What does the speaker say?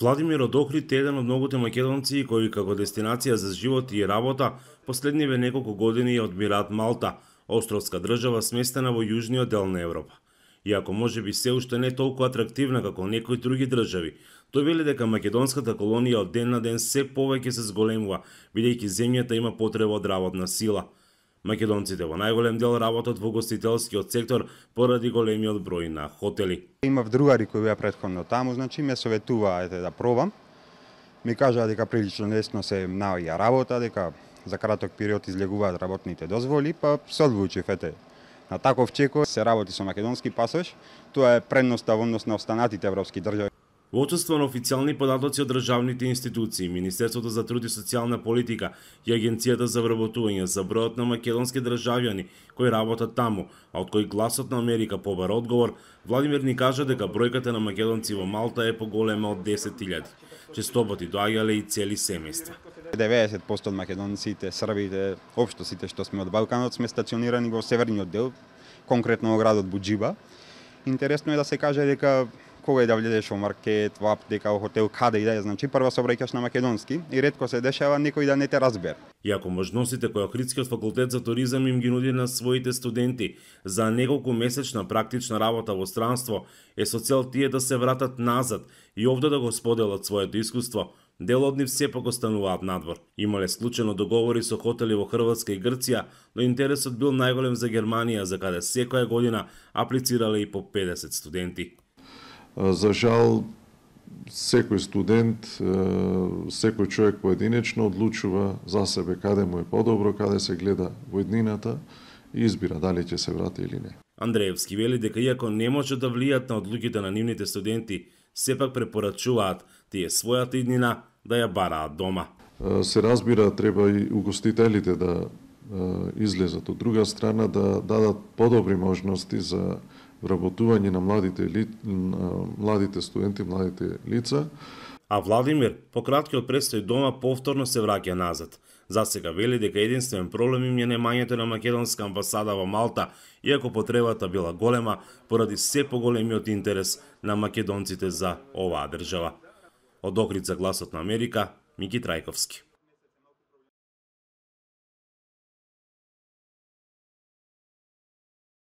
Владимир од Охрид е еден од многуте македонци кои како дестинација за живот и работа последниве неколку години одбираат Малта, островска држава сместена во јужниот дел на Европа. Иако можеби се уште не толку атрактивна како некои други држави, тој вели дека македонската колонија од ден на ден се повеќе се зголемува, бидејќи земјата има потреба од работна сила. Македонците во најголем дел работат во гостителскиот сектор поради големиот број на хотели. Имав другари кои беа претходно таму, значи ме советуваа да пробам. Ми кажаа дека прилично лесно се наоѓа работа, дека за краток период излегуваат работните дозволи, па се одлучив на таков чеко се работи со македонски пасош. Тоа е предноста во однос на останатите европски држави. Во отсуство на официјални податоци од државните институции, Министерството за труд и социјална политика и Агенцијата за вработување за бројот на македонски државјани кои работат таму, а од кои Гласот на Америка побара одговор, Владимир ни кажа дека бројката на македонци во Малта е поголема од 10.000. Често пати доаѓале и цели семејства. 90% од македонците, србите, општо сите што сме од Балканот сме стационирани во северниот дел, конкретно во градот Буџиба. Интересно е да се каже дека кога и да влезеш во маркет, во аптека, во хотел, каде и да е, значи прво се обраќаш на македонски и ретко се дешава некој да не те разбере. Иако можностите кои Охридскиот факултет за туризам им ги нуди на своите студенти за неколку месечна практична работа во странство, е со цел тие да се вратат назад и овде да го споделат своето искуство, дел од нив сепак остануваат надвор. Имале случајно договори со хотели во Хрватска и Грција, но интересот бил најголем за Германија, за каде секоја година аплицирале и по 50 студенти. За жал, секој студент, секој човек поединечно одлучува за себе каде му е подобро, каде се гледа во еднината и избира дали ќе се врати или не. Андреевски вели дека иако не може да влијат на одлуките на нивните студенти, сепак препорачуваат тие својата иднина да ја бараат дома. Се разбира, треба и угостителите да излезат од друга страна, да дадат подобри можности за вработување на младите студенти, младите лица. А Владимир, по краткиот престој дома, повторно се враќа назад. Засега вели дека единствен проблем им е немањето на македонска амбасада во Малта, иако потребата била голема поради се поголемиот интерес на македонците за оваа држава. Од Охрид за Гласот на Америка, Мики Трајковски.